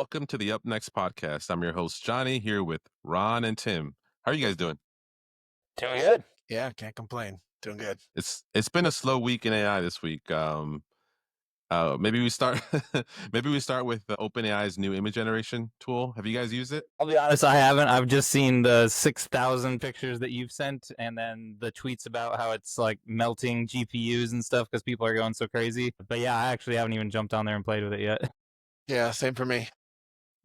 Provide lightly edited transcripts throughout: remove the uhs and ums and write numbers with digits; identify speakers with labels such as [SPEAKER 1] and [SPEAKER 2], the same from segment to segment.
[SPEAKER 1] Welcome to the Up Next podcast. I'm your host, Johnny, here with Ron and Tim. How are you guys doing?
[SPEAKER 2] Doing good.
[SPEAKER 3] Yeah, can't complain. Doing good.
[SPEAKER 1] It's been a slow week in AI this week. Maybe we start maybe we start with OpenAI's new image generation tool. Have you guys used it?
[SPEAKER 2] I'll be honest, I haven't. I've just seen the 6,000 pictures that you've sent and then the tweets about how it's like melting GPUs and stuff because people are going so crazy. But yeah, I actually haven't even jumped on there and played with it yet.
[SPEAKER 3] Yeah, same for me.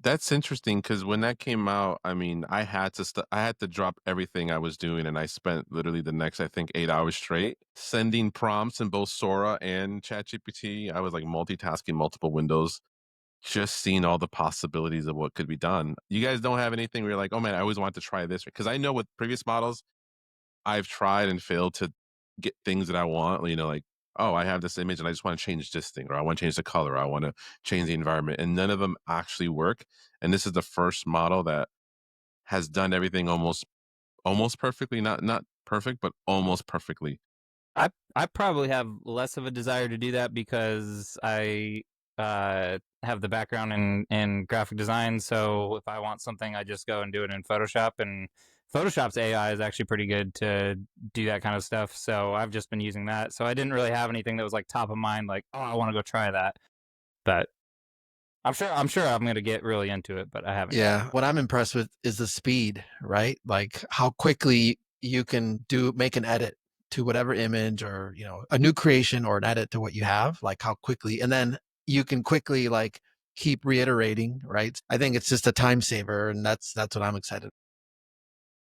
[SPEAKER 1] That's interesting because when that came out, I had to drop everything I was doing, and I spent literally the next, I think, 8 hours straight sending prompts in both Sora and ChatGPT. I was like multitasking multiple windows, just seeing all the possibilities of what could be done. You guys don't have anything where you're like, oh man, I always wanted to try this, because I know with previous models, I've tried and failed to get things that I want. Like, oh, I have this image and I just want to change this thing, or I want to change the color, or I want to change the environment, and none of them actually work. And this is the first model that has done everything almost perfectly, not perfect, but almost perfectly.
[SPEAKER 2] I probably have less of a desire to do that because I have the background in graphic design. So if I want something, I just go and do it in Photoshop. And Photoshop's AI is actually pretty good to do that kind of stuff. So I've just been using that. So I didn't really have anything that was like top of mind, like, oh, I want to go try that. But I'm sure I'm going to get really into it, but I haven't yet.
[SPEAKER 3] Yeah, what I'm impressed with is the speed, right? Like how quickly you can make an edit to whatever image, or, a new creation or an edit to what you have, like how quickly, and then you can quickly like keep reiterating, right? I think it's just a time saver, and that's what I'm excited.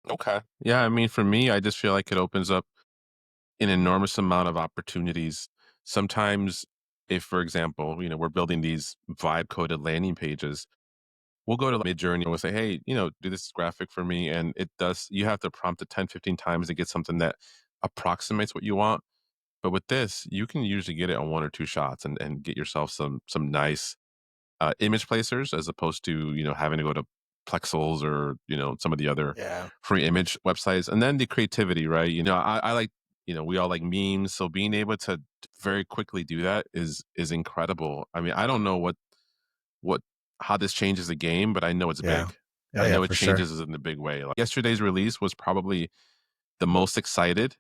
[SPEAKER 1] Okay. Yeah, I mean, for me, I just feel like it opens up an enormous amount of opportunities. Sometimes, if, for example, we're building these vibe coded landing pages, we'll go to Midjourney and we'll say, hey, do this graphic for me. And it does, you have to prompt it 10, 15 times to get something that approximates what you want. But with this, you can usually get it on one or two shots and get yourself some nice image placers, as opposed to, having to go to Plexels or, some of the other
[SPEAKER 3] Yeah.
[SPEAKER 1] free image websites. And then the creativity, right? I like, we all like memes. So being able to very quickly do that is incredible. I mean, I don't know what how this changes the game, but I know it's
[SPEAKER 3] Yeah.
[SPEAKER 1] big.
[SPEAKER 3] Yeah,
[SPEAKER 1] I
[SPEAKER 3] yeah,
[SPEAKER 1] know it
[SPEAKER 3] for sure.
[SPEAKER 1] changes it in a big way. Like yesterday's release was probably the most excited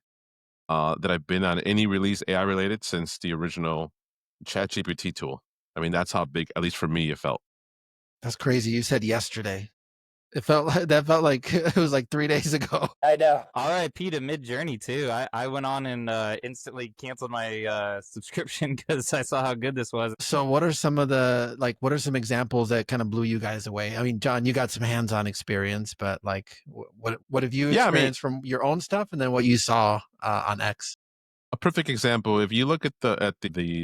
[SPEAKER 1] that I've been on any release AI related since the original ChatGPT tool. I mean, that's how big, at least for me, it felt.
[SPEAKER 3] That's crazy. You said yesterday. That felt like it was like 3 days ago.
[SPEAKER 2] I know. RIP to Midjourney too. I went on and instantly canceled my subscription because I saw how good this was.
[SPEAKER 3] So what are some examples that kind of blew you guys away? I mean, John, you got some hands-on experience, but like what have you
[SPEAKER 1] Yeah, I mean,
[SPEAKER 3] experienced from your own stuff, and then what you saw on X?
[SPEAKER 1] a perfect example. If you look at the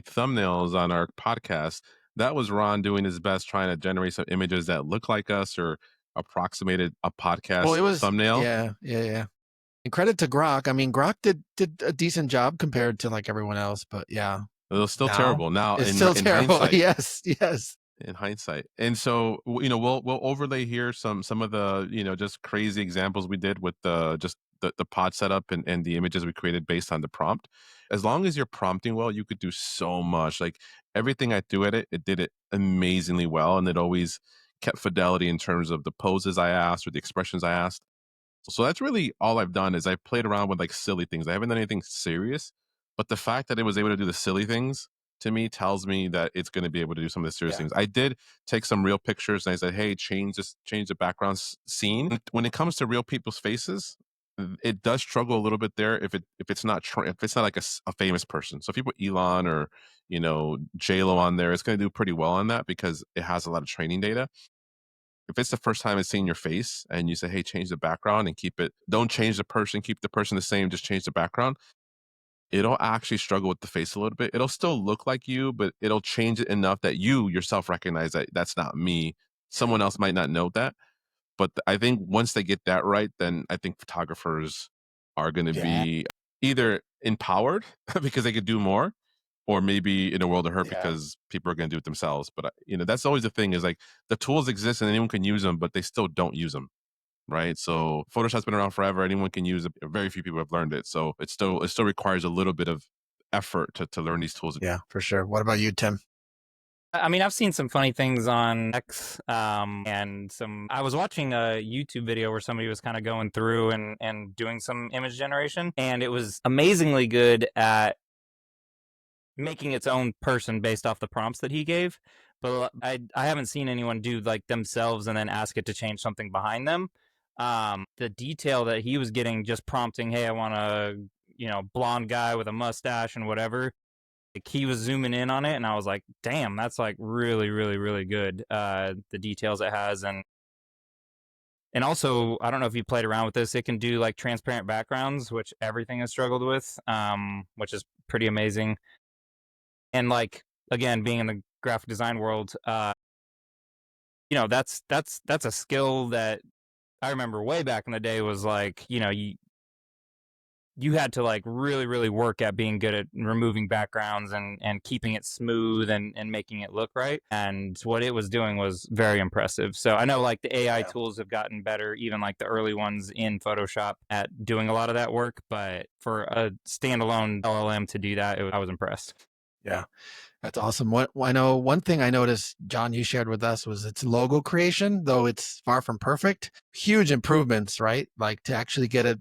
[SPEAKER 1] thumbnails on our podcast, that was Ron doing his best trying to generate some images that look like us or approximated a
[SPEAKER 3] Well,
[SPEAKER 1] podcast
[SPEAKER 3] it was
[SPEAKER 1] thumbnail.
[SPEAKER 3] yeah. And credit to Grok. I mean, Grok did a decent job compared to like everyone else, but yeah,
[SPEAKER 1] It was still
[SPEAKER 3] now
[SPEAKER 1] terrible. Now,
[SPEAKER 3] it's
[SPEAKER 1] in
[SPEAKER 3] still
[SPEAKER 1] in
[SPEAKER 3] terrible.
[SPEAKER 1] hindsight,
[SPEAKER 3] Yes.
[SPEAKER 1] in hindsight. And so, we'll overlay here some of the, just crazy examples we did with the pod setup and the images we created based on the prompt. As long as you're prompting well, you could do so much. Like everything I threw at it, it did it amazingly well, and it always kept fidelity in terms of the poses I asked or the expressions I asked. So that's really all I've done. Is I played around with like silly things. I haven't done anything serious, but the fact that it was able to do the silly things to me tells me that it's going to be able to do some of the serious
[SPEAKER 3] Yeah.
[SPEAKER 1] things. I did take some real pictures and I said, hey, change the background scene. When it comes to real people's faces, it does struggle a little bit there if it's not like a famous person. So if you put Elon or, J Lo on there, it's going to do pretty well on that because it has a lot of training data. If it's the first time it's seeing your face and you say, hey, change the background and don't change the person, keep the person the same, just change the background, it'll actually struggle with the face a little bit. It'll still look like you, but it'll change it enough that you yourself recognize that that's not me. Someone else might not know that. But I think once they get that right, then I think photographers are going to
[SPEAKER 3] Yeah.
[SPEAKER 1] be either empowered because they could do more, or maybe in a world of hurt
[SPEAKER 3] Yeah.
[SPEAKER 1] because people are going to do it themselves. But that's always the thing, is like the tools exist and anyone can use them, but they still don't use them. Right. So Photoshop's been around forever. Anyone can use it. Very few people have learned it. So it still requires a little bit of effort to learn these tools.
[SPEAKER 3] Yeah, for sure. What about you, Tim?
[SPEAKER 2] I mean, I've seen some funny things on X, and some. I was watching a YouTube video where somebody was kind of going through and doing some image generation, and it was amazingly good at making its own person based off the prompts that he gave. But I haven't seen anyone do like themselves and then ask it to change something behind them. The detail that he was getting just prompting, hey, I want a blonde guy with a mustache and whatever, like he was zooming in on it and I was like, damn, that's like really, really, really good. The details it has, and also I don't know if you played around with this, it can do like transparent backgrounds, which everything has struggled with, which is pretty amazing. And like, again, being in the graphic design world, that's a skill that I remember way back in the day was like, you had to like really, really work at being good at removing backgrounds and keeping it smooth and making it look right. And what it was doing was very impressive. So I know like the AI
[SPEAKER 3] Yeah.
[SPEAKER 2] tools have gotten better, even like the early ones in Photoshop at doing a lot of that work. But for a standalone LLM to do that, I was impressed.
[SPEAKER 3] Yeah. That's awesome. What I know, one thing I noticed, John, you shared with us was its logo creation, though it's far from perfect. Huge improvements, right? Like to actually get a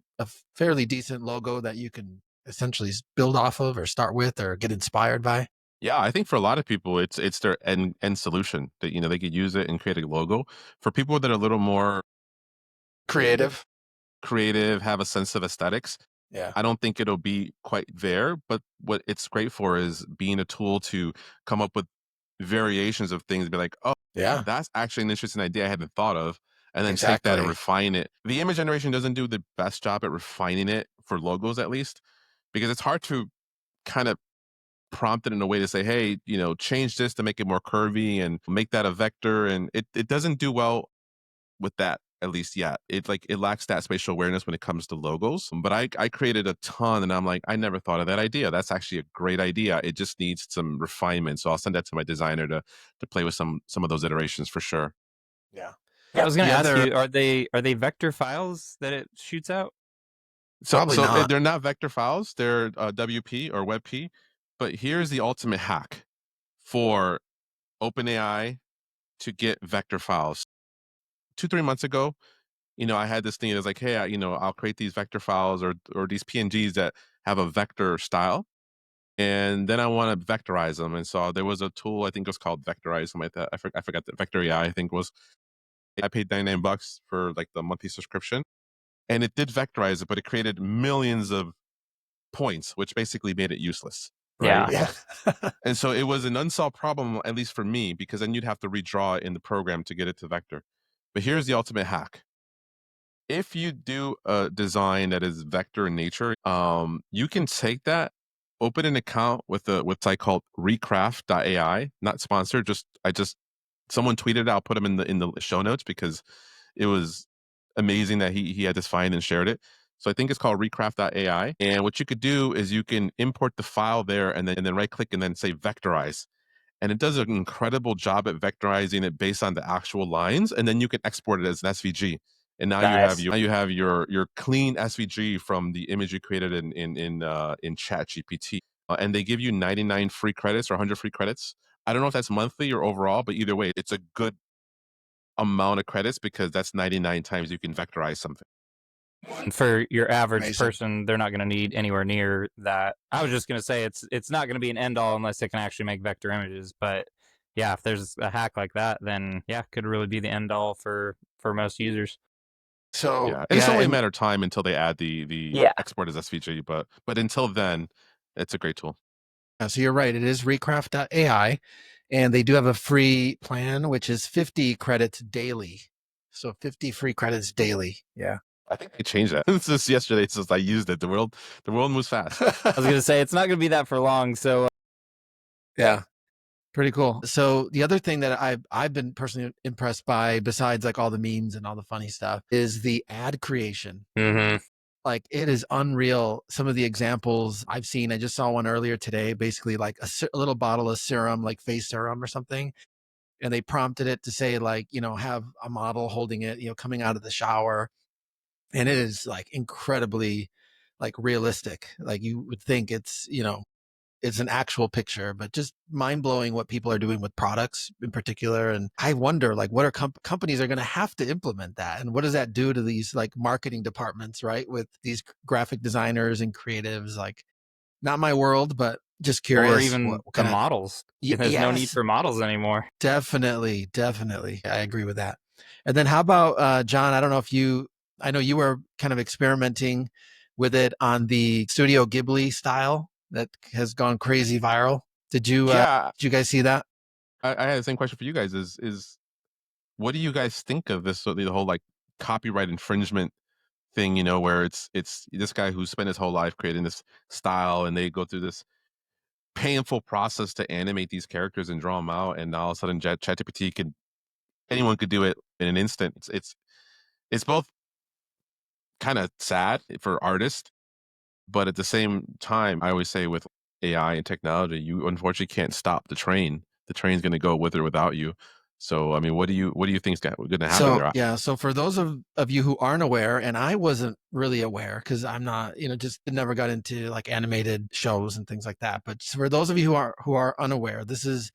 [SPEAKER 3] fairly decent logo that you can essentially build off of or start with or get inspired by.
[SPEAKER 1] Yeah, I think for a lot of people, it's their end solution that they could use it and create a logo. For people that are a little more
[SPEAKER 3] Creative.
[SPEAKER 1] creative, have a sense of aesthetics,
[SPEAKER 3] Yeah.
[SPEAKER 1] I don't think it'll be quite there. But what it's great for is being a tool to come up with variations of things. Be like, oh,
[SPEAKER 3] Yeah.
[SPEAKER 1] that's actually an interesting idea I hadn't thought of, and then take that and
[SPEAKER 3] Exactly.
[SPEAKER 1] refine it. The image generation doesn't do the best job at refining it for logos, at least, because it's hard to kind of prompt it in a way to say, hey, change this to make it more curvy and make that a vector. And it doesn't do well with that, at least yet. It lacks that spatial awareness when it comes to logos. But I created a ton and I'm like, I never thought of that idea. That's actually a great idea. It just needs some refinement. So I'll send that to my designer to play with some of those iterations for sure.
[SPEAKER 3] Yeah.
[SPEAKER 2] Yeah, I was going
[SPEAKER 3] The
[SPEAKER 2] to ask
[SPEAKER 3] other,
[SPEAKER 2] you, are they vector files that it shoots out?
[SPEAKER 1] So
[SPEAKER 3] probably
[SPEAKER 1] so
[SPEAKER 3] not.
[SPEAKER 1] they're not vector files, they're WP or WebP. But here's the ultimate hack for OpenAI to get vector files. 2-3 months ago, I had this thing that's like, hey, I'll create these vector files or these PNGs that have a vector style, and then I want to vectorize them. And so there was a tool, I think it was called Vectorize, something like that. I forgot the Vector AI, I think was. I paid $99 for like the monthly subscription, and it did vectorize it, but it created millions of points, which basically made it useless, right?
[SPEAKER 2] Yeah.
[SPEAKER 3] Yeah.
[SPEAKER 1] And so it was an unsolved problem, at least for me, because then you'd have to redraw it in the program to get it to vector. But here's the ultimate hack: if you do a design that is vector in nature, you can take that, open an account with a website called recraft.ai. Not sponsored, just someone tweeted it. I'll put them in the show notes because it was amazing that he had this find and shared it. So I think it's called recraft.ai. And what you could do is you can import the file there and then right click and then say vectorize, and it does an incredible job at vectorizing it based on the actual lines, and then you can export it as an SVG. And
[SPEAKER 2] Nice.
[SPEAKER 1] now you have your clean SVG from the image you created in ChatGPT. And they give you 99 free credits or 100 free credits. I don't know if that's monthly or overall, but either way, it's a good amount of credits because that's 99 times you can vectorize something.
[SPEAKER 2] And for your average
[SPEAKER 3] Amazing.
[SPEAKER 2] person, they're not going to need anywhere near that. I was just going to say it's not going to be an end all unless it can actually make vector images. But yeah, if there's a hack like that, then yeah, it could really be the end all for most users.
[SPEAKER 3] So
[SPEAKER 1] Yeah, and it's
[SPEAKER 3] yeah,
[SPEAKER 1] only a
[SPEAKER 3] and
[SPEAKER 1] matter of time until they add the
[SPEAKER 2] Yeah.
[SPEAKER 1] export as SVG, but until then, it's a great tool.
[SPEAKER 3] so you're right. It is recraft.ai, and they do have a free plan, which is 50 credits daily. So 50 free credits daily. Yeah.
[SPEAKER 1] I think they changed that. It's just yesterday since I used it. The world moves fast.
[SPEAKER 2] I was going to say it's not going to be that for long. So
[SPEAKER 3] Yeah. Pretty cool. So the other thing that I've been personally impressed by, besides like all the memes and all the funny stuff, is the ad creation.
[SPEAKER 2] Mhm.
[SPEAKER 3] Like it is unreal. Some of the examples I've seen, I just saw one earlier today, basically like a little bottle of serum, like face serum or something. And they prompted it to say like, have a model holding it, coming out of the shower. And it is like incredibly like realistic. Like you would think it's, it's an actual picture, but just mind blowing what people are doing with products in particular. And I wonder, like, what are companies are going to have to implement that, and what does that do to these like marketing departments, right? With these graphic designers and creatives, like, not my world, but just
[SPEAKER 2] Or
[SPEAKER 3] curious
[SPEAKER 2] even
[SPEAKER 3] what
[SPEAKER 2] the
[SPEAKER 3] kind of.
[SPEAKER 2] models. There's no need
[SPEAKER 3] Yes,
[SPEAKER 2] for models anymore.
[SPEAKER 3] definitely, definitely. I agree with that. And then how about John? I don't know if you, I know you were kind of experimenting with it on the Studio Ghibli style that has gone crazy viral.
[SPEAKER 1] Yeah,
[SPEAKER 3] Did you guys see that?
[SPEAKER 1] I had the same question for you guys. Is what do you guys think of this? So the whole like copyright infringement thing, where it's this guy who spent his whole life creating this style, and they go through this painful process to animate these characters and draw them out, and now all of a sudden ChatGPT could anyone could do it in an instant. It's both kind of sad for artists, but at the same time, I always say with AI and technology, you unfortunately can't stop the train. The train's going to go with or without you. So, I mean, what do you think is going to happen
[SPEAKER 3] So
[SPEAKER 1] there?
[SPEAKER 3] yeah, so for those of you who aren't aware, and I wasn't really aware because I'm not, just never got into like animated shows and things like that. But for those of you who are unaware, this is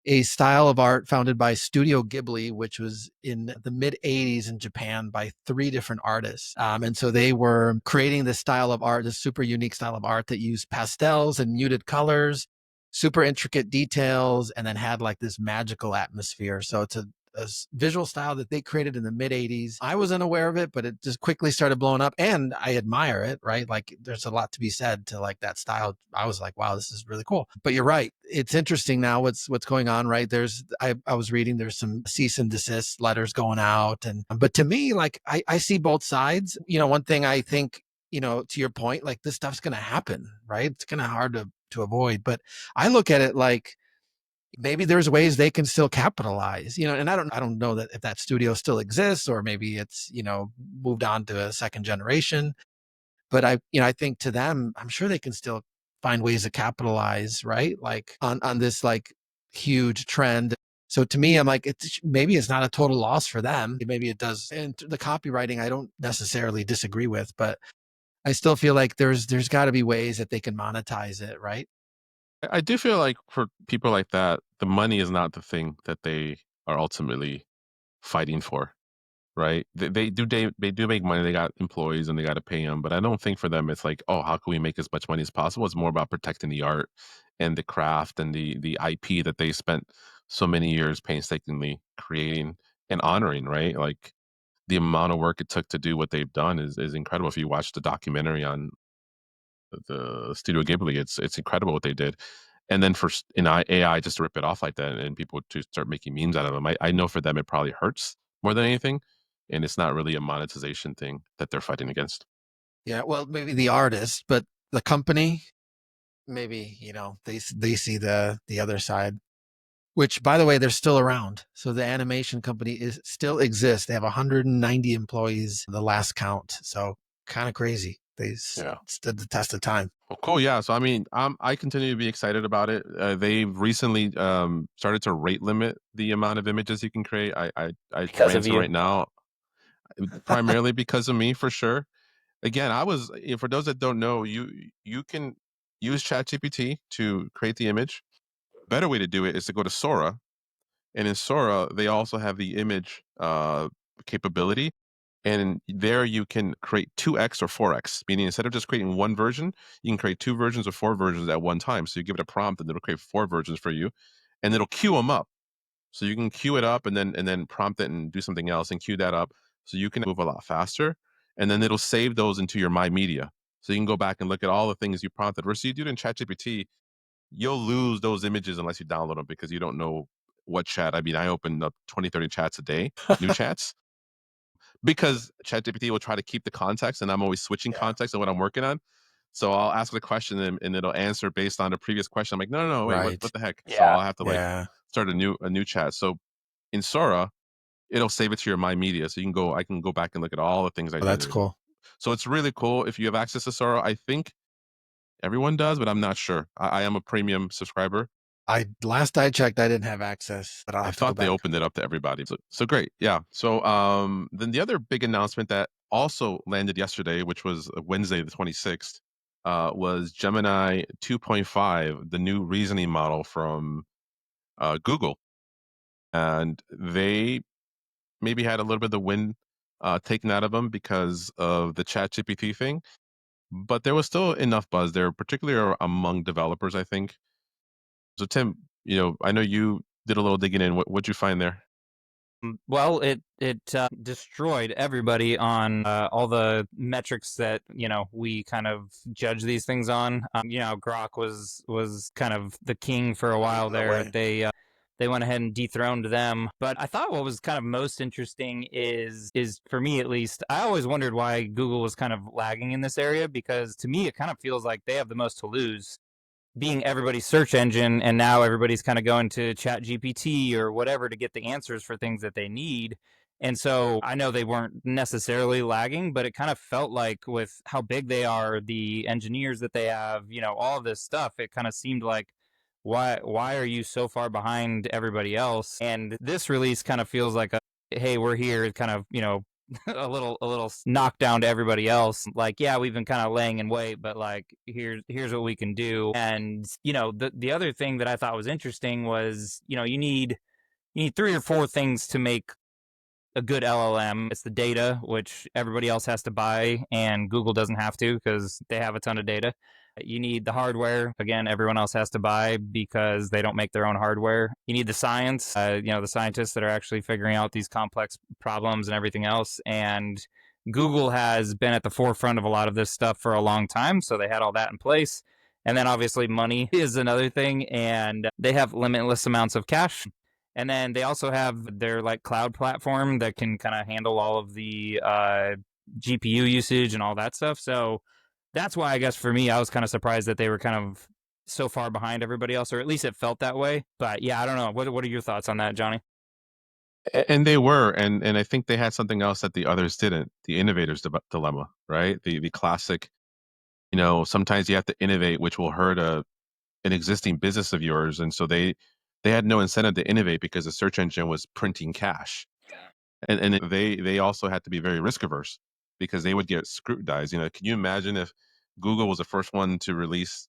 [SPEAKER 3] a style of art founded by Studio Ghibli, which was in the mid 80s in Japan by three different artists. And so they were creating this style of art, this super unique style of art that used pastels and muted colors, super intricate details, and then had like this magical atmosphere. So it's a visual style that they created in the mid 80s. I was unaware of it, but it just quickly started blowing up, and I admire it, right? Like there's a lot to be said to like that style. I was like, wow, this is really cool. But you're right. It's interesting now what's going on, right? I was reading there's some cease and desist letters going out. And but to me, like I see both sides. One thing I think, to your point, like this stuff's gonna happen, right? It's kind of hard to avoid. But I look at it like maybe there's ways they can still capitalize, and I don't know that if that studio still exists, or maybe it's, moved on to a second generation. But I think to them, I'm sure they can still find ways to capitalize, right? Like on this like huge trend. So to me, I'm like, maybe it's not a total loss for them. Maybe it does. And the copywriting, I don't necessarily disagree with, but I still feel like there's got to be ways that they can monetize it, right?
[SPEAKER 1] I do feel like for people like that, the money is not the thing that they are ultimately fighting for, right? They do make money. They got employees and they got to pay them. But I don't think for them it's like, oh, how can we make as much money as possible? It's more about protecting the art and the craft and the IP that they spent so many years painstakingly creating and honoring, right? Like the amount of work it took to do what they've done is incredible. If you watch the documentary on the Studio Ghibli, it's incredible what they did. And then AI just to rip it off like that and people to start making memes out of them. I know for them it probably hurts more than anything, and it's not really a monetization thing that they're fighting against.
[SPEAKER 3] Yeah. Well, maybe the artist, but the company, maybe, they see the other side. Which, by the way, they're still around. So the animation company still exists. They have 190 employees, the last count. So kind of crazy. They
[SPEAKER 1] Yeah.
[SPEAKER 3] stood the test of time.
[SPEAKER 1] Well, cool. Yeah. So I mean, I continue to be excited about it. They've recently started to rate limit the amount of images you can create. I
[SPEAKER 2] Because
[SPEAKER 1] ran
[SPEAKER 2] of
[SPEAKER 1] to
[SPEAKER 2] you.
[SPEAKER 1] right now primarily because of me for sure. Again, for those that don't know, you can use ChatGPT to create the image. Better way to do it is to go to Sora, and in Sora they also have the image capability, and there you can create 2x or 4x, meaning instead of just creating one version, you can create two versions or four versions at one time. So you give it a prompt, and it'll create four versions for you, and it'll queue them up. So you can queue it up and then prompt it and do something else and queue that up so you can move a lot faster. And then it'll save those into your My Media. So you can go back and look at all the things you prompted. Versus you do it in ChatGPT, you'll lose those images unless you download them because you don't know what chat. I mean, I open up 20, 30 chats a day, new chats, because ChatGPT will try to keep the context and I'm always switching
[SPEAKER 3] Yeah.
[SPEAKER 1] context of what I'm working on. So I'll ask the question and it'll answer based on the previous question. I'm like, no, no, no, wait, what,
[SPEAKER 3] Right.
[SPEAKER 1] what the heck? So
[SPEAKER 2] Yeah.
[SPEAKER 1] I'll have to like
[SPEAKER 3] Yeah.
[SPEAKER 1] start a new chat. So in Sora, it'll save it to your My Media, so I can go back and look at all the things I
[SPEAKER 3] Oh,
[SPEAKER 1] did.
[SPEAKER 3] that's cool.
[SPEAKER 1] So it's really cool if you have access to Sora. I think everyone does, but I'm not sure. I am a premium subscriber.
[SPEAKER 3] Last I checked, I didn't have access, but I'll
[SPEAKER 1] I
[SPEAKER 3] have to go
[SPEAKER 1] thought they
[SPEAKER 3] back.
[SPEAKER 1] opened it up to everybody. So great. Yeah. So then the other big announcement that also landed yesterday, which was Wednesday the 26th. was Gemini 2.5, the new reasoning model from Google, and they maybe had a little bit of the wind taken out of them because of the ChatGPT thing. But there was still enough buzz there, particularly among developers, I think. So, Tim, I know you did a little digging in. What'd you find there?
[SPEAKER 2] Well, it destroyed everybody on all the metrics that we kind of judge these things on. Grok was kind of the king for a while
[SPEAKER 3] No
[SPEAKER 2] there.
[SPEAKER 3] way.
[SPEAKER 2] They went ahead and dethroned them. But I thought what was kind of most interesting is for me at least, I always wondered why Google was kind of lagging in this area, because to me it kind of feels like they have the most to lose, being everybody's search engine, and now everybody's kind of going to chat gpt or whatever to get the answers for things that they need. And so I know they weren't necessarily lagging, but it kind of felt like with how big they are, the engineers that they have, all of this stuff, it kind of seemed like, why are you so far behind everybody else? And this release kind of feels like a, hey, we're here, kind of, a little knockdown to everybody else. Like, yeah, we've been kind of laying in wait, but like, here's what we can do. And the other thing that I thought was interesting was, you need three or four things to make a good LLM. It's the data, which everybody else has to buy, and Google doesn't have to because they have a ton of data. You need the hardware. Again, everyone else has to buy because they don't make their own hardware. You need the science, the scientists that are actually figuring out these complex problems and everything else. And Google has been at the forefront of a lot of this stuff for a long time, so they had all that in place. And then obviously money is another thing, and they have limitless amounts of cash. And then they also have their like cloud platform that can kind of handle all of the GPU usage and all that stuff. So that's why I guess for me, I was kind of surprised that they were kind of so far behind everybody else, or at least it felt that way. But yeah, I don't know. What are your thoughts on that, Johnny?
[SPEAKER 1] And they were, and I think they had something else that the others didn't. The innovators dilemma, right? The classic. Sometimes you have to innovate, which will hurt an existing business of yours, and so they had no incentive to innovate because the search engine was printing cash, and they also had to be very risk averse because they would get scrutinized. Can you imagine if Google was the first one to release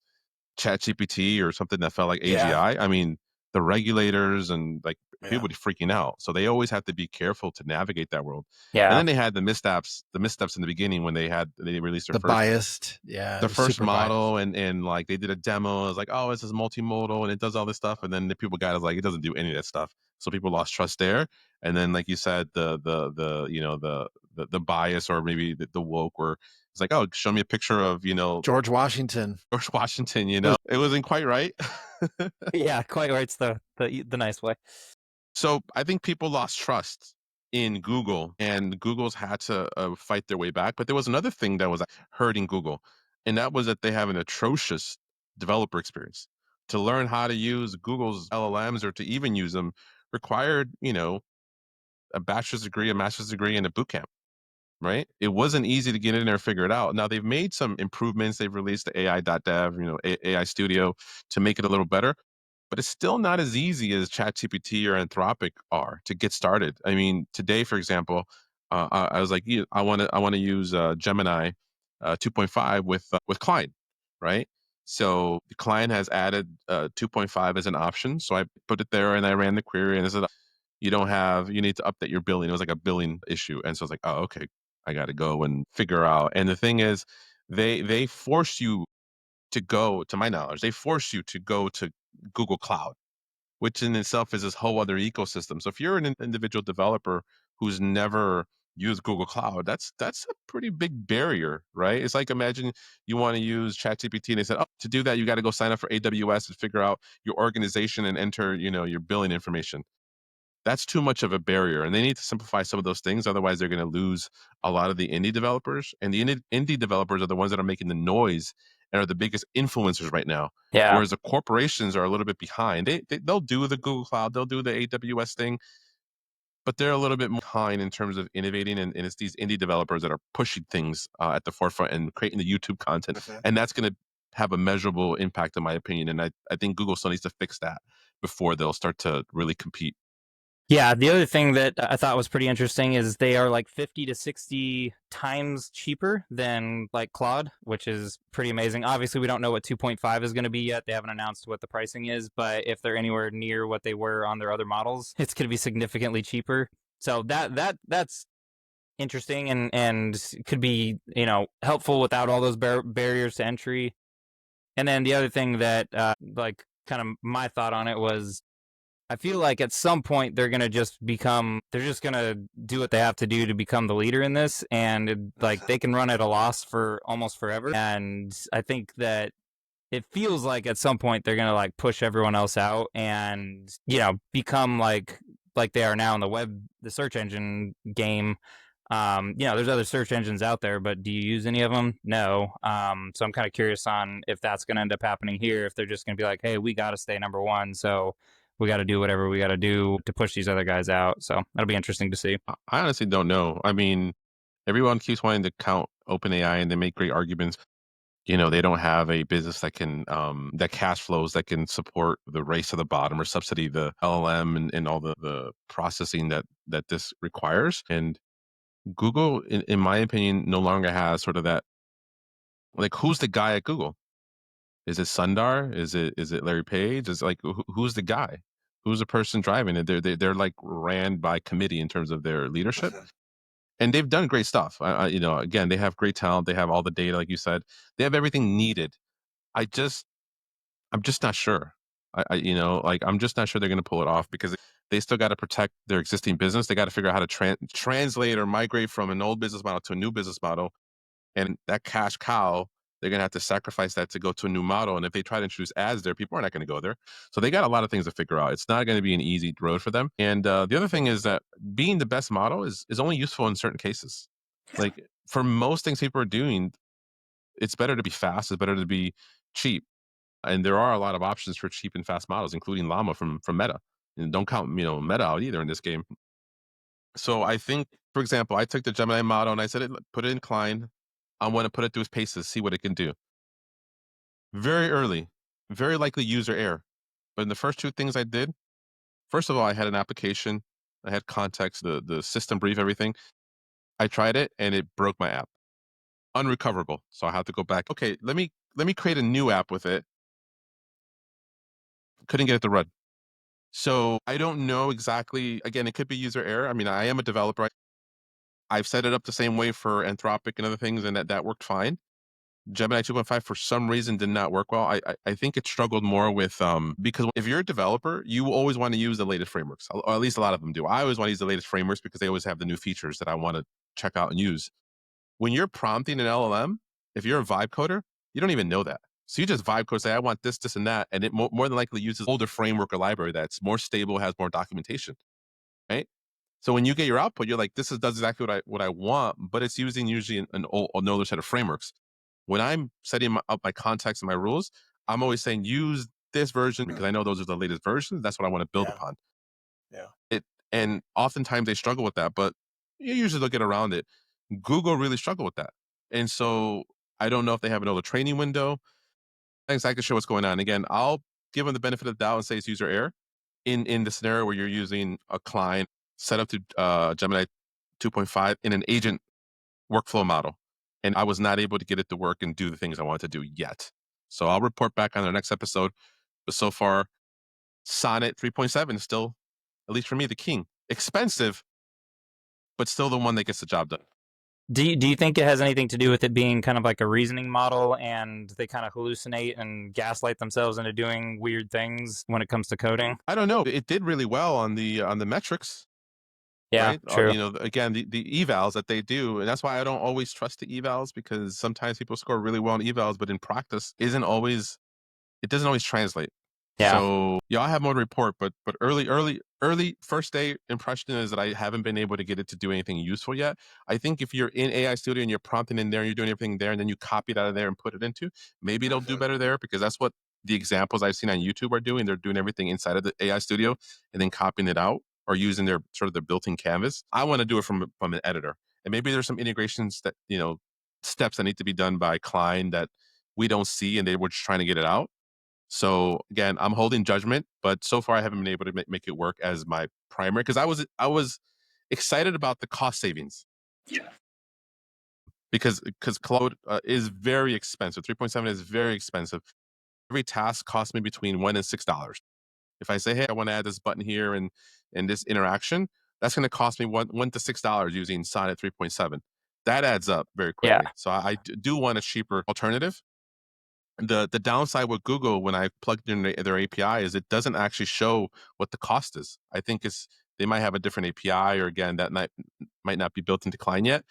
[SPEAKER 1] ChatGPT or something that felt like
[SPEAKER 3] Yeah.
[SPEAKER 1] AGI? I mean, the regulators and like people
[SPEAKER 3] Yeah.
[SPEAKER 1] would be freaking out. So they always have to be careful to navigate that world. And
[SPEAKER 2] Yeah.
[SPEAKER 1] then they had the missteps in the beginning when they released their
[SPEAKER 3] The
[SPEAKER 1] first
[SPEAKER 3] biased. Yeah. It
[SPEAKER 1] the
[SPEAKER 3] was
[SPEAKER 1] first
[SPEAKER 3] super biased.
[SPEAKER 1] model, and like they did a demo. It was like, oh, this is multimodal and it does all this stuff. And then the people got it like it doesn't do any of that stuff. So people lost trust there. And then, like you said, the bias, or maybe the woke, where it's like, oh, show me a picture of
[SPEAKER 3] George Washington.
[SPEAKER 1] George Washington.
[SPEAKER 3] It was
[SPEAKER 1] It wasn't quite right.
[SPEAKER 2] Yeah, quite right. It's the nice way.
[SPEAKER 1] So I think people lost trust in Google, and Google's had to fight their way back. But there was another thing that was hurting Google, and that was that they have an atrocious developer experience. To learn how to use Google's LLMs, or to even use them, required a bachelor's degree, a master's degree, and a boot camp. Right? It wasn't easy to get in there and figure it out. Now they've made some improvements. They've released the AI.dev, AI Studio, to make it a little better, but it's still not as easy as ChatGPT or Anthropic are to get started. I mean, today, for example, I was like, "Yeah, I want to use Gemini 2.5 with Klein, right?" So the client has added 2.5 as an option. So I put it there and I ran the query, and it said, you need to update your billing. It was like a billing issue. And so I was like, oh, okay, I got to go and figure out. And the thing is, they force you to go, to my knowledge, they force you to go to Google Cloud, which in itself is this whole other ecosystem. So if you're an individual developer who's never used Google Cloud, that's a pretty big barrier, right? It's like, imagine you want to use ChatGPT and they said, oh, to do that, you got to go sign up for AWS and figure out your organization and enter, your billing information. That's too much of a barrier, and they need to simplify some of those things. Otherwise, they're going to lose a lot of the indie developers, and the indie developers are the ones that are making the noise and are the biggest influencers right now.
[SPEAKER 2] Yeah.
[SPEAKER 1] Whereas the corporations are a little bit behind. They'll do the Google Cloud, they'll do the AWS thing, but they're a little bit more behind in terms of innovating. And it's these indie developers that are pushing things at the forefront and creating the YouTube content,
[SPEAKER 3] Okay.
[SPEAKER 1] and that's going to have a measurable impact, in my opinion. And I think Google still needs to fix that before they'll start to really compete.
[SPEAKER 2] Yeah, the other thing that I thought was pretty interesting is they are like 50 to 60 times cheaper than like Claude, which is pretty amazing. Obviously, we don't know what 2.5 is going to be yet. They haven't announced what the pricing is, but if they're anywhere near what they were on their other models, it's going to be significantly cheaper. So that's interesting and could be, helpful without all those barriers to entry. And then the other thing that like kind of my thought on it was I feel like at some point they're just gonna do what they have to do to become the leader in this, and like they can run at a loss for almost forever. And I think that it feels like at some point they're gonna like push everyone else out and become like they are now in the search engine game. There's other search engines out there, but do you use any of them? No. So I'm kind of curious on if that's going to end up happening here, if they're just going to be like, hey, we got to stay number one. So we got to do whatever we got to do to push these other guys out. So that'll be interesting to see.
[SPEAKER 1] I honestly don't know. I mean, everyone keeps wanting to count OpenAI, and they make great arguments. They don't have a business that can that cash flows that can support the race to the bottom or subsidy the LLM and all the processing that this requires. And Google, in my opinion, no longer has sort of that, like, who's the guy at Google? Is it Sundar? Is it Larry Page? Is like who's the guy? Who's the person driving it? They're like ran by committee in terms of their leadership, and they've done great stuff. Again, they have great talent. They have all the data, like you said. They have everything needed. I just I'm just not sure. Like, I'm just not sure they're going to pull it off because they still got to protect their existing business. They got to figure out how to translate or migrate from an old business model to a new business model. And that cash cow, they're going to have to sacrifice that to go to a new model. And if they try to introduce ads there, people are not going to go there. So they got a lot of things to figure out. It's not going to be an easy road for them. And the other thing is that being the best model is only useful in certain cases. Like, for most things people are doing, it's better to be fast. It's better to be cheap, and there are a lot of options for cheap and fast models, including Llama from Meta. And don't count Meta out either in this game. So I think, for example, I took the Gemini model and I said, put it in Klein. I want to put it through its paces, see what it can do. Very early, very likely user error. But in the first two things I did, first of all, I had an application, I had context, the system brief, everything. I tried it and it broke my app, unrecoverable. So I had to go back. Okay, let me create a new app with it. Couldn't get it to run. So I don't know exactly. Again, it could be user error. I mean, I am a developer. I've set it up the same way for Anthropic and other things, and that worked fine. Gemini 2.5 for some reason did not work well. I think it struggled more with because if you're a developer, you always want to use the latest frameworks, or at least a lot of them do. I always want to use the latest frameworks because they always have the new features that I want to check out and use. When you're prompting an LLM, if you're a vibe coder, you don't even know that. So you just vibe code, say, I want this, this, and that. And it more than likely uses older framework or library that's more stable, has more documentation, right? So when you get your output, you're like, does exactly what I want, but it's using usually an older set of frameworks. When I'm setting up my context and my rules, I'm always saying use this version because I know those are the latest versions. That's what I want to build
[SPEAKER 3] Yeah.
[SPEAKER 1] upon.
[SPEAKER 3] Yeah.
[SPEAKER 1] And oftentimes they struggle with that, but you usually they'll get around it. Google really struggle with that. And so I don't know if they have another training window. Not exactly sure what's going on. Again, I'll give them the benefit of the doubt and say it's user error in the scenario where you're using a client set up to Gemini 2.5 in an agent workflow model. And I was not able to get it to work and do the things I wanted to do yet. So I'll report back on the next episode. But so far, Sonnet 3.7 is still, at least for me, the king. Expensive, but still the one that gets the job done.
[SPEAKER 2] Do you think it has anything to do with it being kind of like a reasoning model and they kind of hallucinate and gaslight themselves into doing weird things when it comes to coding?
[SPEAKER 1] I don't know. It did really well on the metrics,
[SPEAKER 2] Yeah,
[SPEAKER 1] right?
[SPEAKER 2] true.
[SPEAKER 1] Again, the evals that they do, and that's why I don't always trust the evals because sometimes people score really well on evals, but in practice, it doesn't always translate.
[SPEAKER 2] Yeah.
[SPEAKER 1] So yeah, I have more to report, but early first day impression is that I haven't been able to get it to do anything useful yet. I think if you're in AI Studio and you're prompting in there and you're doing everything there, and then you copy it out of there and put it into, maybe it'll do better there because that's what the examples I've seen on YouTube are doing. They're doing everything inside of the AI Studio and then copying it out or using their sort of their built-in canvas. I want to do it from an editor, and maybe there's some integrations that steps that need to be done by Klein that we don't see, and they were just trying to get it out. So again, I'm holding judgment, but so far I haven't been able to make it work as my primary because I was excited about the cost savings
[SPEAKER 3] Yeah.
[SPEAKER 1] because Claude is very expensive. 3.7 is very expensive. Every task costs me between $1 and $6. If I say, hey, I want to add this button here and this interaction, that's going to cost me $1 to $6 using Sonnet 3.7. That adds up very
[SPEAKER 2] Yeah.
[SPEAKER 1] quickly. So I do want a cheaper alternative. The downside with Google when I plugged in their API is it doesn't actually show what the cost is. I think it's they might have a different API, or again that might not be built into Klein yet,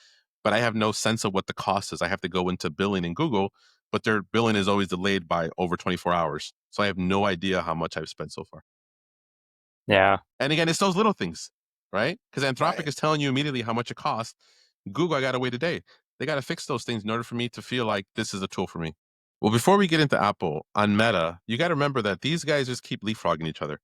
[SPEAKER 1] but I have no sense of what the cost is. I have to go into billing in Google, but their billing is always delayed by over 24 hours. So I have no idea how much I've spent so far.
[SPEAKER 2] Yeah.
[SPEAKER 1] And again, it's those little things, right? Because Anthropic
[SPEAKER 3] Right.
[SPEAKER 1] is telling you immediately how much it costs. Google, I got to wait a day. They got to fix those things in order for me to feel like this is a tool for me. Well, before we get into Apple, on Meta, you got to remember that these guys just keep leapfrogging each other.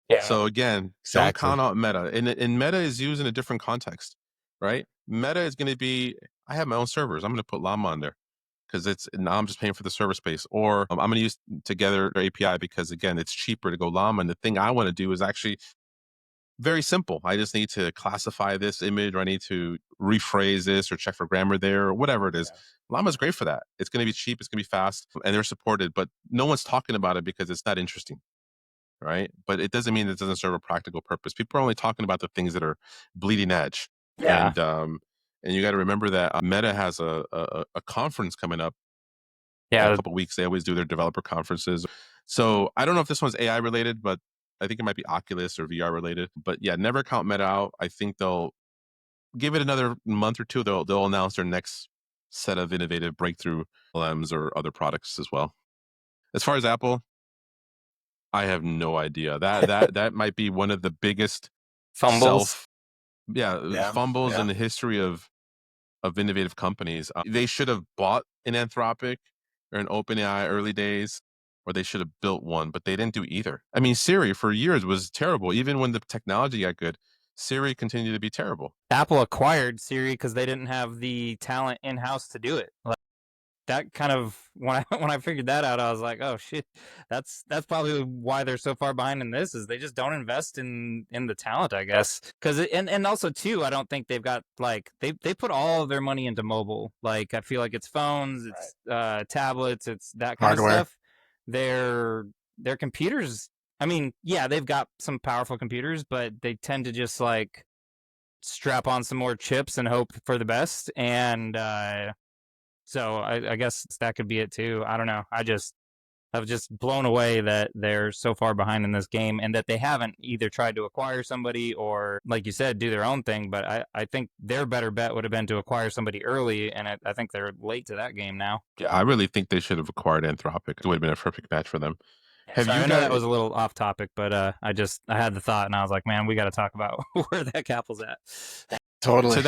[SPEAKER 2] Yeah.
[SPEAKER 1] So again, don't
[SPEAKER 3] Exactly.
[SPEAKER 1] count out Meta. And Meta is used in a different context, right? Meta is going to be, I have my own servers. I'm going to put Llama on there because it's now I'm just paying for the server space. Or I'm going to use Together API because again, it's cheaper to go Llama. And the thing I want to do is actually very simple. I just need to classify this image, or I need to rephrase this, or check for grammar there, or whatever it is.
[SPEAKER 3] Yeah.
[SPEAKER 1] Llama's great for that. It's going to be cheap, it's going to be fast, and they're supported, but no one's talking about it because it's not interesting, right? But it doesn't mean it doesn't serve a practical purpose. People are only talking about the things that are bleeding edge.
[SPEAKER 2] Yeah.
[SPEAKER 1] And you got to remember that Meta has a conference coming up in a
[SPEAKER 2] Yeah.
[SPEAKER 1] couple of weeks. They always do their developer conferences. So I don't know if this one's AI related, but I think it might be Oculus or VR related. But yeah, never count Meta out. I think they'll give it another month or two. They'll announce their next set of innovative breakthrough LLMs or other products as well. As far as Apple, I have no idea. That might be one of the biggest
[SPEAKER 2] Fumbles.
[SPEAKER 1] self
[SPEAKER 3] Yeah.
[SPEAKER 1] fumbles in
[SPEAKER 3] Yeah.
[SPEAKER 1] the history of innovative companies. They should have bought an Anthropic or an OpenAI early days, or they should have built one, but they didn't do either. I mean, Siri for years was terrible. Even when the technology got good, Siri continued to be terrible.
[SPEAKER 2] Apple acquired Siri because they didn't have the talent in house to do it. Like, that kind of when I when I figured that out, I was like, oh shit, that's probably why they're so far behind in this is they just don't invest in the talent, I guess. Because and also too, I don't think they've got like they put all of their money into mobile. Like I feel like it's phones, it's tablets, it's that kind of
[SPEAKER 3] Hardware.
[SPEAKER 2] stuff. Their computers. I mean, yeah, they've got some powerful computers, but they tend to just like strap on some more chips and hope for the best. And so I guess that could be it too. I don't know. I was just blown away that they're so far behind in this game and that they haven't either tried to acquire somebody or, like you said, do their own thing. But I think their better bet would have been to acquire somebody early. And I think they're late to that game now.
[SPEAKER 1] Yeah, I really think they should have acquired Anthropic. It would have been a perfect match for them.
[SPEAKER 2] Yeah,
[SPEAKER 1] Have
[SPEAKER 2] sorry,
[SPEAKER 1] you
[SPEAKER 2] I know that
[SPEAKER 1] guys
[SPEAKER 2] was a little off topic, but I had the thought and I was like, man, we got to talk about where that Apple's at.
[SPEAKER 3] Totally.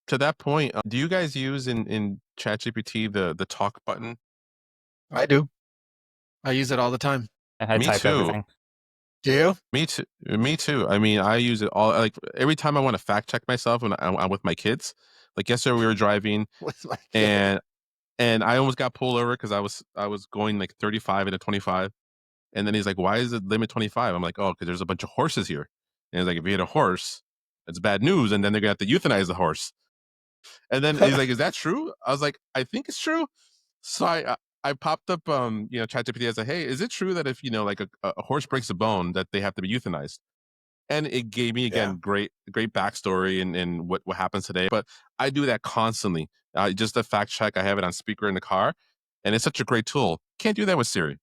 [SPEAKER 1] to that point? Do you guys use in ChatGPT the talk button?
[SPEAKER 3] I do. I use it all the time.
[SPEAKER 2] I
[SPEAKER 1] Me
[SPEAKER 2] type
[SPEAKER 1] too.
[SPEAKER 2] everything.
[SPEAKER 3] Do you?
[SPEAKER 1] Me too. Me too. I mean, I use it all. Like every time I want to fact check myself when I'm with my kids. Like yesterday, we were driving,
[SPEAKER 3] With my kid.
[SPEAKER 1] and I almost got pulled over because I was going like 35 into 25, and then he's like, "Why is the limit 25?" I'm like, "Oh, because there's a bunch of horses here." And he's like, "If you hit a horse, it's bad news, and then they're gonna have to euthanize the horse." And then he's like, "Is that true?" I was like, "I think it's true." So I popped up ChatGPT. I said, "Hey, is it true that if like a horse breaks a bone that they have to be euthanized?" And it gave me
[SPEAKER 3] Yeah.
[SPEAKER 1] again great backstory and what happens today. But I do that constantly. Just a fact check. I have it on speaker in the car, and it's such a great tool. Can't do that with Siri,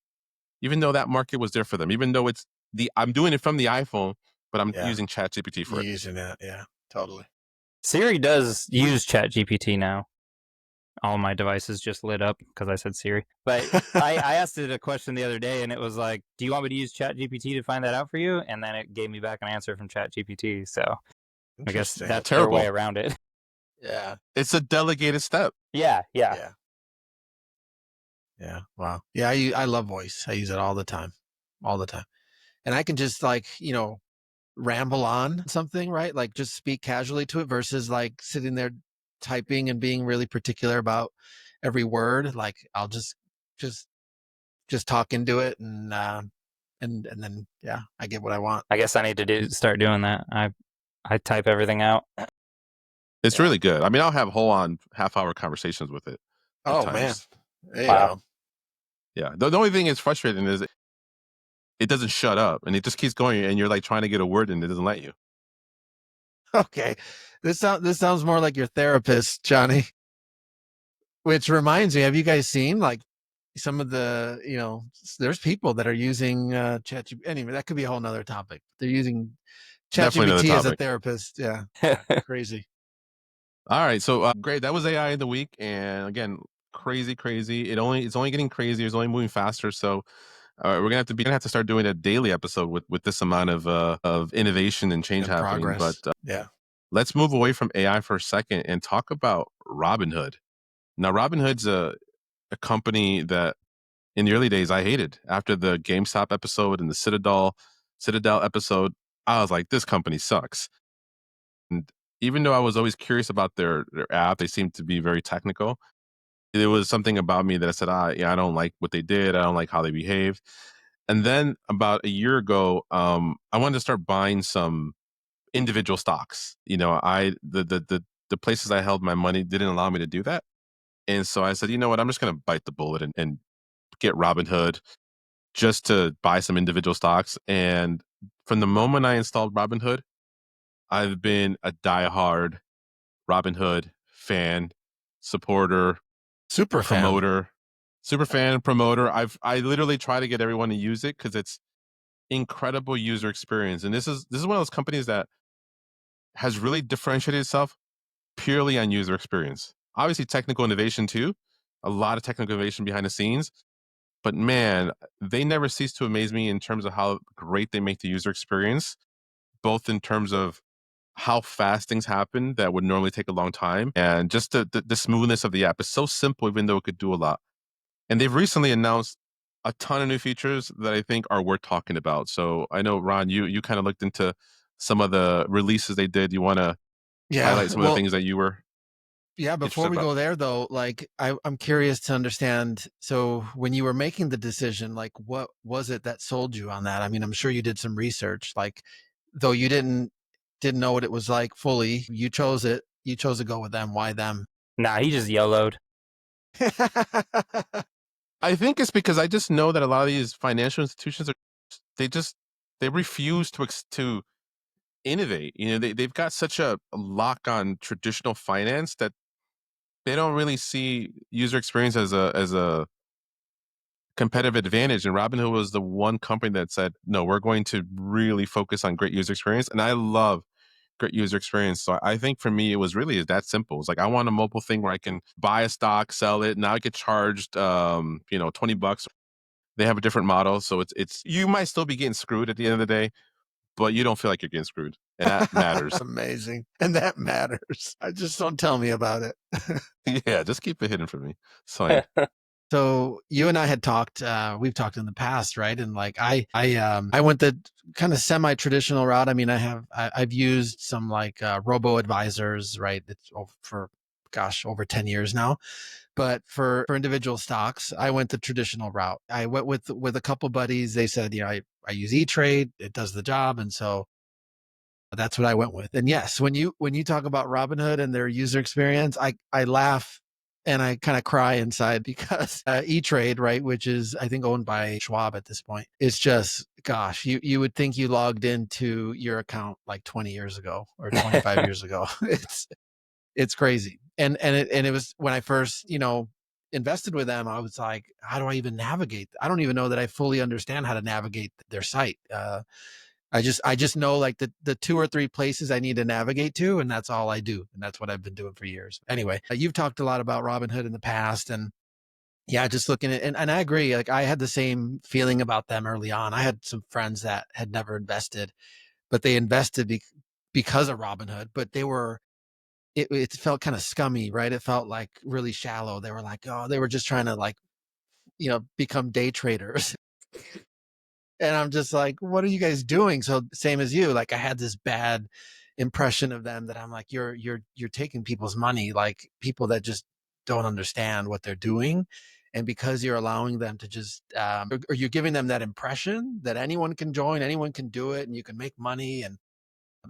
[SPEAKER 1] even though that market was there for them. Even though I'm doing it from the iPhone, but I'm
[SPEAKER 3] Yeah.
[SPEAKER 1] using ChatGPT for
[SPEAKER 3] You're
[SPEAKER 1] it.
[SPEAKER 3] using that. Yeah. Totally.
[SPEAKER 2] Siri does use ChatGPT now. All my devices just lit up because I said Siri. But I asked it a question the other day and it was like, do you want me to use ChatGPT to find that out for you? And then it gave me back an answer from ChatGPT. So I guess
[SPEAKER 3] Interesting.
[SPEAKER 2] that's their way
[SPEAKER 1] Terrible.
[SPEAKER 2] around it.
[SPEAKER 3] Yeah.
[SPEAKER 1] It's a delegated step.
[SPEAKER 2] Yeah.
[SPEAKER 3] Yeah. Yeah. Wow. Yeah. I love voice. I use it all the time. All the time. And I can just like, ramble on something, right? Like just speak casually to it versus like sitting there typing and being really particular about every word. Like I'll just just talk into it, and then yeah, I get what I want.
[SPEAKER 2] I guess I need to start doing that. I type everything out.
[SPEAKER 1] It's
[SPEAKER 3] Yeah.
[SPEAKER 1] really good. I mean, I'll have whole on half-hour conversations with it at
[SPEAKER 3] Oh man,
[SPEAKER 1] times.
[SPEAKER 3] there you
[SPEAKER 2] Wow.
[SPEAKER 3] go.
[SPEAKER 1] Yeah. The only thing that's frustrating is it doesn't shut up and it just keeps going and you're like trying to get a word in, it doesn't let you.
[SPEAKER 3] Okay, this sounds more like your therapist, Johnny. Which reminds me, have you guys seen like some of the, there's people that are using ChatGPT. Anyway, that could be a whole nother topic. They're using
[SPEAKER 1] Definitely another
[SPEAKER 3] ChatGPT as a
[SPEAKER 1] topic.
[SPEAKER 3] therapist. Yeah, crazy.
[SPEAKER 1] All right. So great. That was AI in the week. And again, crazy. It's only getting crazier. It's only moving faster. So we're gonna have to start doing a daily episode with this amount of innovation and change
[SPEAKER 3] And
[SPEAKER 1] happening. But
[SPEAKER 3] progress. Yeah.
[SPEAKER 1] let's move away from AI for a second and talk about Robinhood. Now, Robinhood's a company that in the early days I hated. After the GameStop episode and the Citadel episode, I was like, this company sucks. And even though I was always curious about their app, they seemed to be very technical. There was something about me that I said, yeah, I don't like what they did. I don't like how they behaved. And then about a year ago, I wanted to start buying some individual stocks. The places I held my money didn't allow me to do that. And so I said, you know what, I'm just going to bite the bullet and get Robinhood just to buy some individual stocks. And from the moment I installed Robinhood, I've been a diehard Robinhood fan, supporter,
[SPEAKER 3] Super fan.
[SPEAKER 1] promoter, super fan, promoter. I literally try to get everyone to use it because it's incredible user experience. And this is one of those companies that has really differentiated itself purely on user experience. Obviously, technical innovation too, a lot of technical innovation behind the scenes. But man, they never cease to amaze me in terms of how great they make the user experience, both in terms of how fast things happen that would normally take a long time, and just the smoothness of the app is so simple, even though it could do a lot. And they've recently announced a ton of new features that I think are worth talking about. So I know Ron, you kind of looked into some of the releases they did. You want to
[SPEAKER 3] Yeah.
[SPEAKER 1] highlight some of the
[SPEAKER 3] Well,
[SPEAKER 1] things that you were
[SPEAKER 3] yeah, before
[SPEAKER 1] interested
[SPEAKER 3] we
[SPEAKER 1] about?
[SPEAKER 3] go there though, like I'm curious to understand. So when you were making the decision, like what was it that sold you on that? I mean, I'm sure you did some research, like though you didn't know what it was like fully, you chose it. You chose to go with them. Why them?
[SPEAKER 2] Nah, he just YOLO'd.
[SPEAKER 1] I think it's because I just know that a lot of these financial institutions are they just they refuse to innovate. They've got such a lock on traditional finance that they don't really see user experience as a competitive advantage. And Robinhood was the one company that said, no, we're going to really focus on great user experience. And I love great user experience. So I think for me, it was really that simple. It's like, I want a mobile thing where I can buy a stock, sell it. Now I get charged, $20. They have a different model. So it's, you might still be getting screwed at the end of the day, but you don't feel like you're getting screwed. And that matters.
[SPEAKER 3] Amazing. And that matters. I just don't tell me about it.
[SPEAKER 1] Yeah. Just keep it hidden from me. It's fine.
[SPEAKER 3] So you and I had talked, we've talked in the past, right? And like I went the kind of semi-traditional route. I mean, I've used some like robo advisors, right? It's for gosh, over 10 years now. But for individual stocks, I went the traditional route. I went with a couple buddies. They said, I use E-Trade, it does the job. And so that's what I went with. And yes, when you talk about Robinhood and their user experience, I laugh and I kind of cry inside because E-Trade, right, which is I think owned by Schwab at this point, it's just gosh, you would think you logged into your account like 20 years ago or 25 years ago. It's crazy. And it was when I first, invested with them, I was like, how do I even navigate? I don't even know that I fully understand how to navigate their site. I just know like the two or three places I need to navigate to, and that's all I do, and that's what I've been doing for years. Anyway, you've talked a lot about Robinhood in the past, and yeah, just looking at and I agree. Like I had the same feeling about them early on. I had some friends that had never invested, but they invested because of Robinhood, but it felt kind of scummy, right? It felt like really shallow. They were like, oh, they were just trying to like become day traders. And I'm just like, what are you guys doing? So same as you, like I had this bad impression of them that I'm like, you're taking people's money, like people that just don't understand what they're doing. And because you're allowing them to just, or you're giving them that impression that anyone can join, anyone can do it, and you can make money.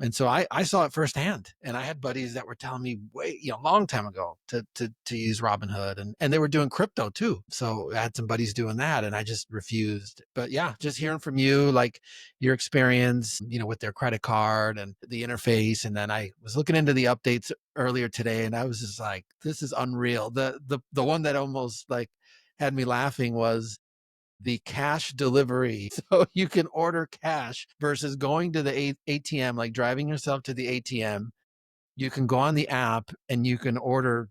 [SPEAKER 3] And so I saw it firsthand, and I had buddies that were telling me way, a long time ago to use Robinhood, and they were doing crypto too. So I had some buddies doing that, and I just refused. But yeah, just hearing from you, like your experience, with their credit card and the interface. And then I was looking into the updates earlier today, and I was just like, this is unreal. The one that almost like had me laughing was the cash delivery. So you can order cash versus going to the ATM, like driving yourself to the ATM. You can go on the app and you can order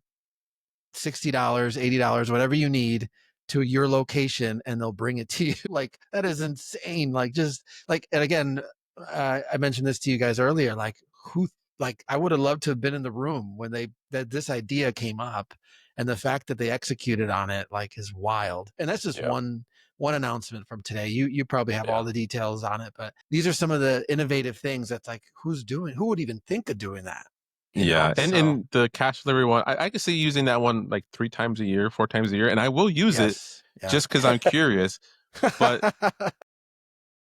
[SPEAKER 3] $60, $80, whatever you need to your location, and they'll bring it to you. Like, that is insane. Like, just like, and again, I mentioned this to you guys earlier, like I would have loved to have been in the room when that this idea came up, and the fact that they executed on it, like, is wild. And that's just one announcement from today. You probably have all the details on it, but these are some of the innovative things that's like, who would even think of doing that?
[SPEAKER 1] And the cash delivery one, I could see using that one like 3 times a year, 4 times a year, and I will use it just because I'm curious. But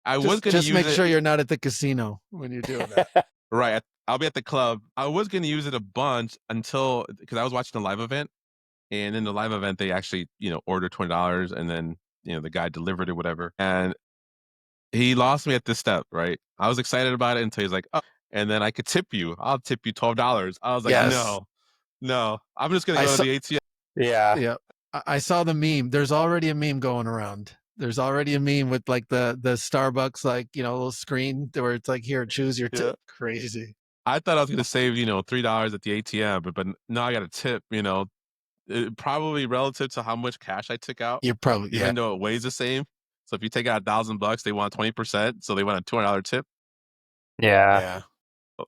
[SPEAKER 1] I was going to use
[SPEAKER 3] make
[SPEAKER 1] it.
[SPEAKER 3] Sure you're not at the casino when you're doing that.
[SPEAKER 1] Right. I'll be at the club. I was going to use it a bunch because I was watching the live event, and in the live event they actually ordered $20, and then the guy delivered it, whatever, and he lost me at this step. Right. I was excited about it until he's like, oh, and then I could tip you. I'll tip you $12. I was like, no, I'm just gonna go to the ATM.
[SPEAKER 3] Yeah. I saw the meme. There's already a meme going around. There's already a meme with like the Starbucks, like, little screen where it's like, here, choose your tip. Crazy.
[SPEAKER 1] I thought I was gonna save $3 at the ATM, but now I got a tip. Probably relative to how much cash I took out.
[SPEAKER 3] You're probably
[SPEAKER 1] even though it weighs the same. So if you take out $1,000, they want 20%. So they want a $200 tip.
[SPEAKER 3] Yeah.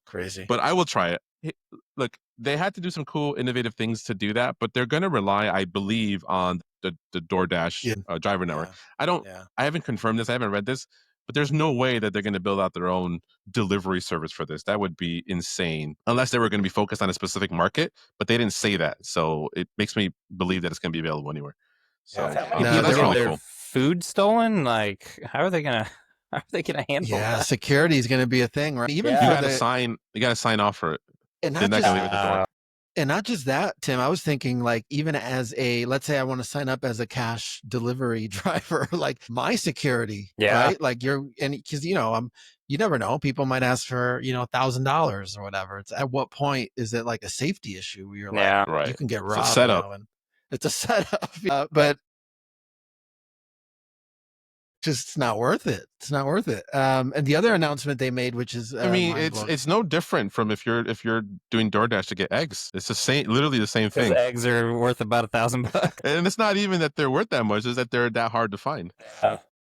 [SPEAKER 3] Crazy.
[SPEAKER 1] But I will try it. Look, they had to do some cool, innovative things to do that, but they're going to rely, I believe, on the DoorDash driver network. I haven't confirmed this. I haven't read this, but there's no way that they're going to build out their own delivery service for this. That would be insane, unless they were going to be focused on a specific market, but they didn't say that. So it makes me believe that it's going to be available anywhere. So
[SPEAKER 2] that's really cool. Food stolen? Like, how are they gonna handle that?
[SPEAKER 3] Security is gonna be a thing, right?
[SPEAKER 1] Even you gotta sign off for it.
[SPEAKER 3] And not just, leave it at the door. And not just that, Tim, I was thinking, like, even as let's say I want to sign up as a cash delivery driver, like my security, right? Like because you never know, people might ask for $1,000 or whatever. It's at what point is it like a safety issue where you're like, you can get robbed.
[SPEAKER 1] It's a setup.
[SPEAKER 3] And it's a setup, but just it's not worth it. It's not worth it. And the other announcement they made, which is
[SPEAKER 1] it's no different from if you're doing DoorDash to get eggs. It's the same, literally the same thing.
[SPEAKER 2] Eggs are worth about $1,000,
[SPEAKER 1] and it's not even that they're worth that much; it's that they're that hard to find.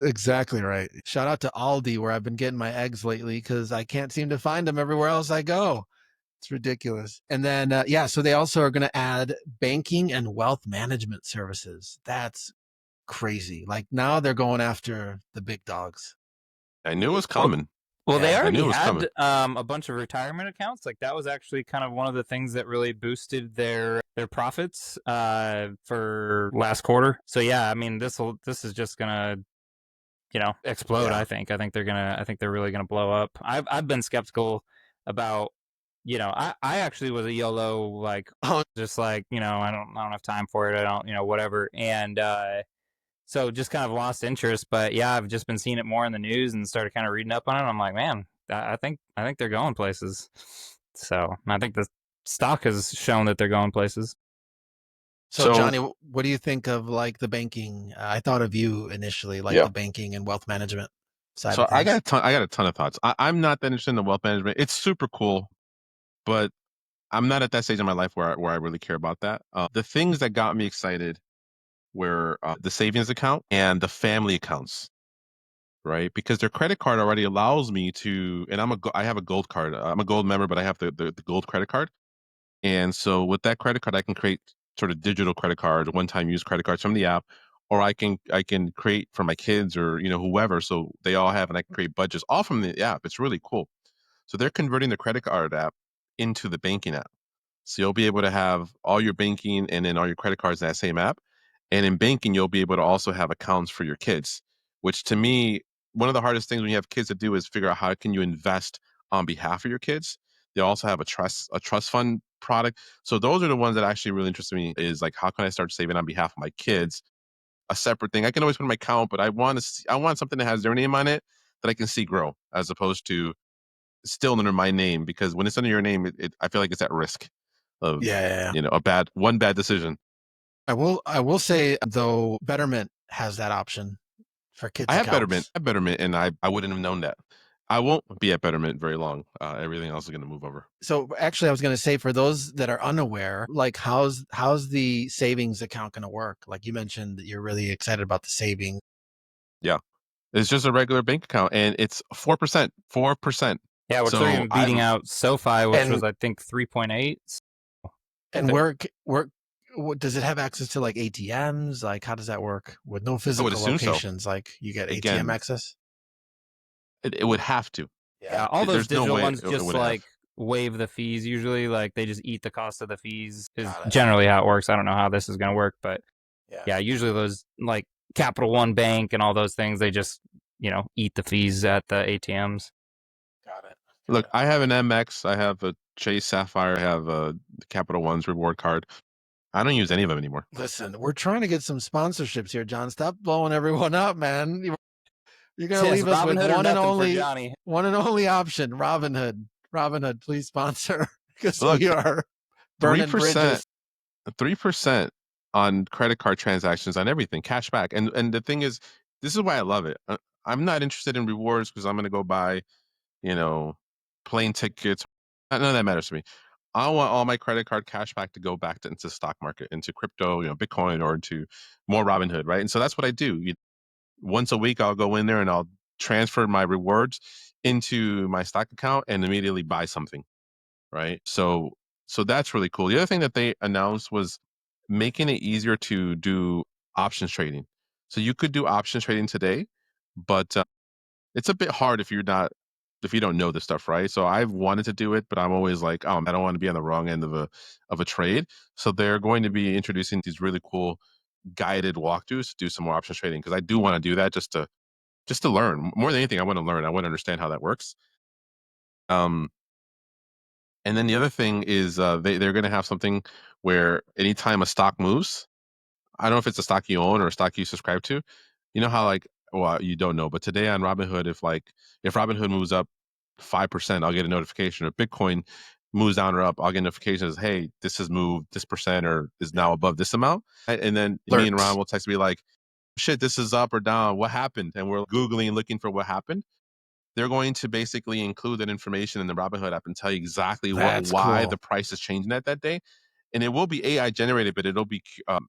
[SPEAKER 3] Exactly right. Shout out to Aldi, where I've been getting my eggs lately because I can't seem to find them everywhere else I go. It's ridiculous. And then so they also are going to add banking and wealth management services. That's crazy. Like, now they're going after the big dogs.
[SPEAKER 1] I knew it was coming.
[SPEAKER 2] Well, they already had a bunch of retirement accounts. Like, that was actually kind of one of the things that really boosted their profits for last quarter. So yeah, I mean, this is just gonna explode. I think they're really gonna blow up. I've been skeptical about. I actually was a YOLO, like, just like, I don't have time for it. I don't, whatever. And so just kind of lost interest. But yeah, I've just been seeing it more in the news and started kind of reading up on it. I'm like, man, I think they're going places. So I think the stock has shown that they're going places.
[SPEAKER 3] So Johnny, what do you think of like the banking? I thought of you initially, like the banking and wealth management side. So
[SPEAKER 1] I got a ton of thoughts. I'm not that interested in the wealth management. It's super cool, but I'm not at that stage in my life where I really care about that. The things that got me excited were the savings account and the family accounts, right? Because their credit card already allows me to, and I have a gold card. I'm a gold member, but I have the gold credit card. And so with that credit card, I can create sort of digital credit cards, one-time use credit cards from the app, or I can create for my kids or whoever. So they all have, and I can create budgets all from the app. It's really cool. So they're converting the credit card app into the banking app. So you'll be able to have all your banking and then all your credit cards in that same app. And in banking, you'll be able to also have accounts for your kids, which to me, one of the hardest things when you have kids to do is figure out how can you invest on behalf of your kids. They also have a trust fund product. So those are the ones that actually really interest me is like, how can I start saving on behalf of my kids? A separate thing. I can always put in my account, but I want something that has their name on it that I can see grow as opposed to still under my name, because when it's under your name, I feel like it's at risk of,
[SPEAKER 3] Yeah, yeah, yeah.
[SPEAKER 1] one bad decision.
[SPEAKER 3] I will say though, Betterment has that option for
[SPEAKER 1] I
[SPEAKER 3] kids
[SPEAKER 1] have Betterment.
[SPEAKER 3] accounts.
[SPEAKER 1] I have Betterment, and I wouldn't have known that. I won't be at Betterment very long. Everything else is going to move over.
[SPEAKER 3] So actually, I was going to say for those that are unaware, like how's the savings account going to work? Like you mentioned that you're really excited about the savings.
[SPEAKER 1] Yeah, it's just a regular bank account, and it's 4%. 4%.
[SPEAKER 2] Yeah, which they're
[SPEAKER 1] So
[SPEAKER 2] even beating
[SPEAKER 1] I'm
[SPEAKER 2] out SoFi, which was
[SPEAKER 3] And
[SPEAKER 2] I think 3.8.
[SPEAKER 3] and where does it have access to like ATMs? Like how does that work with no
[SPEAKER 1] I would
[SPEAKER 3] physical
[SPEAKER 1] assume so.
[SPEAKER 3] locations? Like you get ATM
[SPEAKER 1] Again,
[SPEAKER 3] access?
[SPEAKER 1] it would have to.
[SPEAKER 3] Yeah,
[SPEAKER 2] Yeah, all those
[SPEAKER 1] There's no
[SPEAKER 2] digital
[SPEAKER 1] way
[SPEAKER 2] ones
[SPEAKER 1] it
[SPEAKER 2] just
[SPEAKER 1] would have.
[SPEAKER 2] like waive the fees usually. Like they just eat the cost of the fees is
[SPEAKER 3] got it.
[SPEAKER 2] generally how it works. I don't know how this is going to work, but
[SPEAKER 3] Yeah,
[SPEAKER 2] yeah, usually those like Capital One Bank and all those things, they just, eat the fees at the ATMs.
[SPEAKER 3] got it. Got
[SPEAKER 1] Look,
[SPEAKER 3] it.
[SPEAKER 1] I have an MX. I have a Chase Sapphire. I have a Capital One's reward card. I don't use any of them anymore.
[SPEAKER 3] Listen, we're trying to get some sponsorships here, John. Stop blowing everyone up, man. You're gonna
[SPEAKER 2] Yes,
[SPEAKER 3] leave us with
[SPEAKER 2] Robinhood or nothing for Johnny.
[SPEAKER 3] one and only option, Robinhood. Robinhood, please sponsor because
[SPEAKER 1] Look,
[SPEAKER 3] we are
[SPEAKER 1] three
[SPEAKER 3] burning
[SPEAKER 1] percent,
[SPEAKER 3] bridges.
[SPEAKER 1] 3% on credit card transactions on everything, cash back. And the thing is, this is why I love it. I'm not interested in rewards because I'm going to go buy, you know, plane tickets. None of that matters to me. I want all my credit card cash back to go back into the stock market, into crypto, Bitcoin, or into more Robinhood, right? And so that's what I do. Once a week, I'll go in there and I'll transfer my rewards into my stock account and immediately buy something, right? So that's really cool. The other thing that they announced was making it easier to do options trading. So you could do options trading today, but it's a bit hard if you don't know this stuff, right? So I've wanted to do it, but I'm always like, oh, I don't want to be on the wrong end of a trade. So they're going to be introducing these really cool guided walkthroughs to do some more options trading, because I do want to do that just to learn. More than anything, I want to learn. I want to understand how that works. Um, and then the other thing is they're going to have something where anytime a stock moves, I don't know if it's a stock you own or a stock you subscribe to. You know how like, well, you don't know, but today on Robinhood, if Robinhood moves up 5%, I'll get a notification. If Bitcoin moves down or up, I'll get notifications. Hey, this has moved this percent or is now above this amount. And then me and Ron
[SPEAKER 3] Alerts.
[SPEAKER 1] will text me like, shit, this is up or down. What happened? And we're Googling and looking for what happened. They're going to basically include that information in the Robinhood app and tell you exactly
[SPEAKER 3] That's
[SPEAKER 1] why
[SPEAKER 3] cool.
[SPEAKER 1] the price is changing that day. And it will be AI generated, but it'll be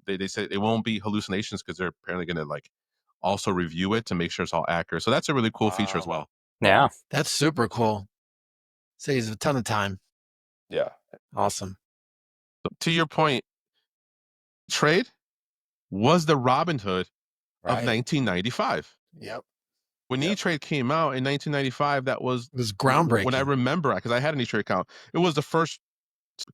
[SPEAKER 1] they say it won't be hallucinations because they're apparently going to like also review it to make sure it's all accurate. So that's a really cool feature as
[SPEAKER 3] Wow.
[SPEAKER 1] well.
[SPEAKER 2] Yeah.
[SPEAKER 3] That's super cool. Saves a ton of time.
[SPEAKER 1] Yeah.
[SPEAKER 3] Awesome.
[SPEAKER 1] To your point, trade was the Robinhood of
[SPEAKER 3] Right.
[SPEAKER 1] 1995.
[SPEAKER 3] Yep.
[SPEAKER 1] When E-Trade came out in 1995, that was
[SPEAKER 3] It was
[SPEAKER 1] when I
[SPEAKER 3] groundbreaking.
[SPEAKER 1] remember, because I had an E-Trade account. It was the first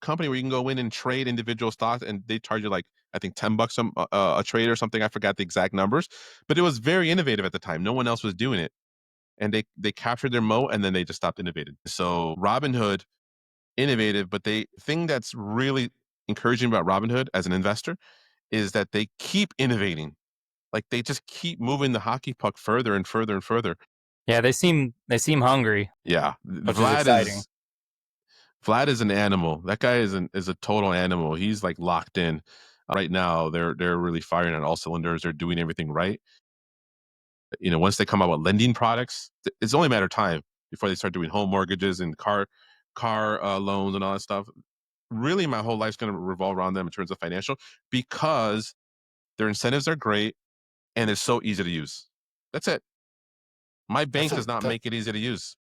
[SPEAKER 1] company where you can go in and trade individual stocks, and they charge you like I think $10 a trade or something. I forgot the exact numbers, but it was very innovative at the time. No one else was doing it, and they captured their moat, and then they just stopped innovating. So Robinhood innovative, but they thing that's really encouraging about Robinhood as an investor is that they keep innovating. Like they just keep moving the hockey puck further and further and further.
[SPEAKER 2] Yeah, they seem hungry,
[SPEAKER 1] Yeah,
[SPEAKER 2] which is exciting.
[SPEAKER 1] Vlad is an animal. That guy is a total animal. He's like locked in. Right now, they're really firing on all cylinders. They're doing everything right. Once they come out with lending products, it's only a matter of time before they start doing home mortgages and car loans and all that stuff. Really, my whole life's going to revolve around them in terms of financial, because their incentives are great and it's so easy to use. That's it. My
[SPEAKER 3] That's
[SPEAKER 1] bank
[SPEAKER 3] a
[SPEAKER 1] does not
[SPEAKER 3] that,
[SPEAKER 1] make it easy to use.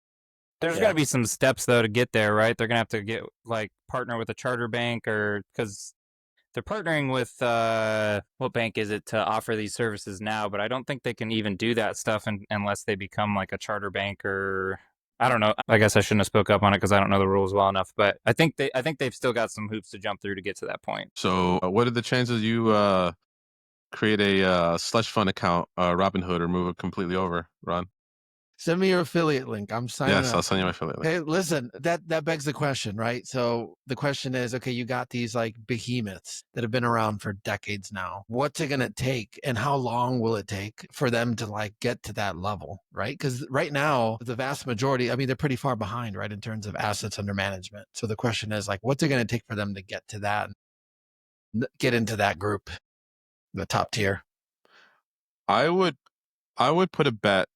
[SPEAKER 2] There's got
[SPEAKER 3] yeah.
[SPEAKER 2] to be some steps though to get there, right? They're gonna have to get like partner with a charter bank, or because they're partnering with what bank is it to offer these services now? But I don't think they can even do that stuff unless they become like a charter bank, or I don't know. I guess I shouldn't have spoke up on it because I don't know the rules well enough. But I think they've still got some hoops to jump through to get to that point.
[SPEAKER 1] So, what are the chances you create a slush fund account, Robinhood, or move it completely over, Ron.
[SPEAKER 3] Send me your affiliate link. I'm signing
[SPEAKER 1] Yes, I'll
[SPEAKER 3] up.
[SPEAKER 1] send you my affiliate link.
[SPEAKER 3] Hey, listen, that begs the question, right? So the question is, okay, you got these like behemoths that have been around for decades now. What's it going to take and how long will it take for them to like get to that level, right? Because right now, the vast majority, I mean, they're pretty far behind, right, in terms of assets under management. So the question is like, what's it going to take for them to get to that, get into that group, the top tier?
[SPEAKER 1] I would put a bet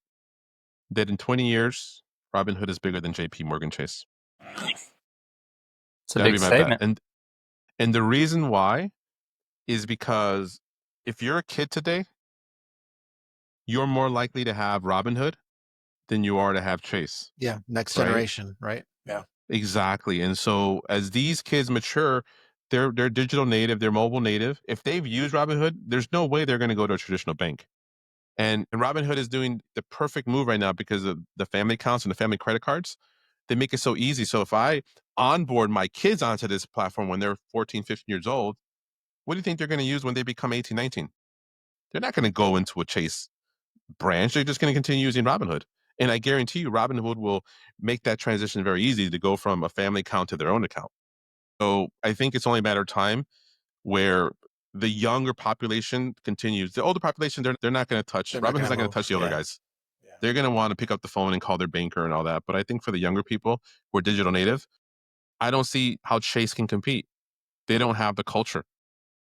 [SPEAKER 1] that in 20 years, Robinhood is bigger than JP Morgan Chase.
[SPEAKER 2] It's a
[SPEAKER 1] That'd
[SPEAKER 2] big
[SPEAKER 1] be my bet.
[SPEAKER 2] statement.
[SPEAKER 1] And the reason why is because if you're a kid today, you're more likely to have Robinhood than you are to have Chase,
[SPEAKER 3] Yeah, next
[SPEAKER 1] right?
[SPEAKER 3] generation, right? Yeah.
[SPEAKER 1] Exactly. And so as these kids mature, they're digital native, they're mobile native. If they've used Robinhood, there's no way they're going to go to a traditional bank. And Robinhood is doing the perfect move right now because of the family accounts and the family credit cards. They make it so easy. So if I onboard my kids onto this platform when they're 14, 15 years old, what do you think they're going to use when they become 18, 19? They're not going to go into a Chase branch. They're just going to continue using Robinhood. And I guarantee you, Robinhood will make that transition very easy to go from a family account to their own account. So I think it's only a matter of time where the younger population continues. The older population, they're not going to touch.
[SPEAKER 3] They're not going
[SPEAKER 1] Robinhood's
[SPEAKER 3] to
[SPEAKER 1] not going to
[SPEAKER 3] move.
[SPEAKER 1] touch the older
[SPEAKER 3] Yeah.
[SPEAKER 1] guys.
[SPEAKER 3] Yeah.
[SPEAKER 1] They're going to want to pick up the phone and call their banker and all that. But I think for the younger people who are digital native, I don't see how Chase can compete. They don't have the culture.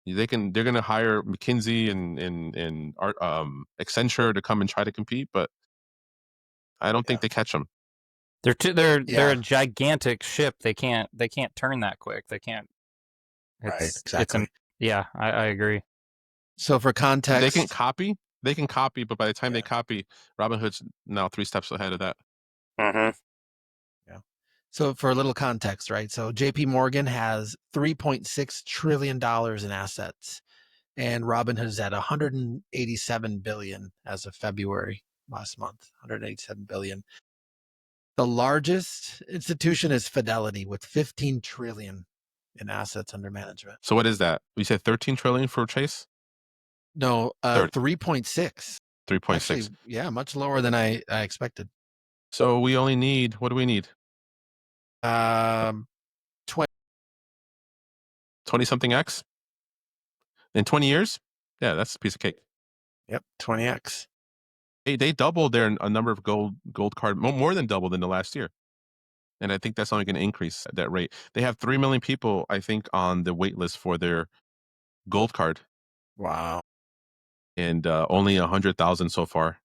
[SPEAKER 1] They're going to hire McKinsey and Accenture to come and try to compete, but I don't
[SPEAKER 3] Yeah.
[SPEAKER 1] think they catch them.
[SPEAKER 2] They're
[SPEAKER 3] Yeah.
[SPEAKER 2] a gigantic ship. They can't turn that quick. They can't.
[SPEAKER 3] Right.
[SPEAKER 2] It's
[SPEAKER 3] Exactly.
[SPEAKER 2] yeah. I agree.
[SPEAKER 3] So for
[SPEAKER 1] They can
[SPEAKER 3] context,
[SPEAKER 1] copy. They can copy, but by the time they
[SPEAKER 3] yeah,
[SPEAKER 1] copy, Robinhood's now 3 steps ahead of that.
[SPEAKER 2] Mm-hmm.
[SPEAKER 3] yeah. So for a little context, right? So JP Morgan has $3.6 trillion in assets, and Robinhood is at 187 billion as of February last month. 187 billion. The largest institution is Fidelity with 15 trillion in assets under management.
[SPEAKER 1] So what is that? You said 13 trillion for Chase?
[SPEAKER 3] No,
[SPEAKER 1] 30,
[SPEAKER 3] 3.6. Actually,
[SPEAKER 1] 3.6.
[SPEAKER 3] yeah, much lower than I expected.
[SPEAKER 1] So we only need, what do we need?
[SPEAKER 3] Um,
[SPEAKER 1] 20 something X in 20 years? Yeah, that's a piece of cake.
[SPEAKER 3] Yep, 20x.
[SPEAKER 1] They doubled their a number of gold card, more than doubled in the last year. And I think that's only going to increase at that rate. They have 3 million people, I think, on the wait list for their gold card,
[SPEAKER 3] Wow.
[SPEAKER 1] and only 100,000 so far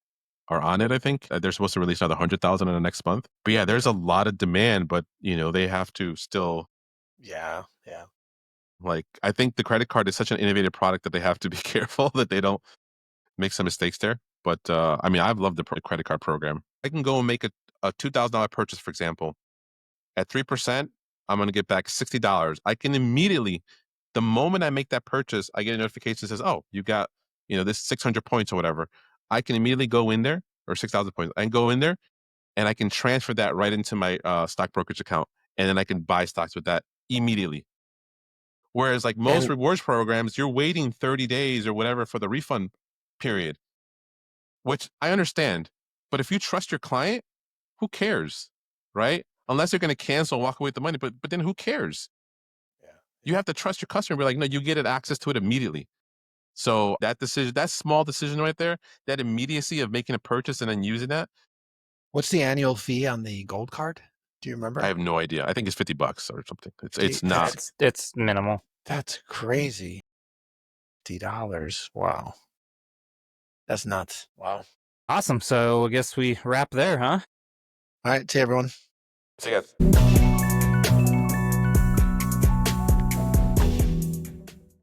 [SPEAKER 1] are on it. I think they're supposed to release another 100,000 in the next month. But yeah, there's a lot of demand, but they have to still,
[SPEAKER 3] Yeah, yeah.
[SPEAKER 1] like, I think the credit card is such an innovative product that they have to be careful that they don't make some mistakes there. But I mean, I've loved the credit card program. I can go and make a $2,000 purchase, for example, at 3%. I'm going to get back $60. I can immediately, the moment I make that purchase, I get a notification that says, "Oh, you got this 600 points or whatever." I can immediately go in there, or 6,000 points. I can go in there and I can transfer that right into my stock brokerage account, and then I can buy stocks with that immediately. Whereas like most
[SPEAKER 3] And
[SPEAKER 1] rewards programs, you're waiting 30 days or whatever for the refund period, which I understand. But if you trust your client, who cares, right? Unless they're going to cancel, walk away with the money. But then who cares?
[SPEAKER 3] yeah,
[SPEAKER 1] You have to trust your customer. Be like, no, you get it access to it immediately. So that decision, that small decision right there, that immediacy of making a purchase and then using that,
[SPEAKER 3] what's the annual fee on the gold card? Do you
[SPEAKER 1] I
[SPEAKER 3] remember?
[SPEAKER 1] have no idea. I think it's $50 or something. It's not.
[SPEAKER 3] That's
[SPEAKER 2] minimal.
[SPEAKER 3] that's crazy. $50. Wow. That's nuts. Wow.
[SPEAKER 2] Awesome. So I guess we wrap there, huh?
[SPEAKER 3] All right, see everyone.
[SPEAKER 1] So yeah.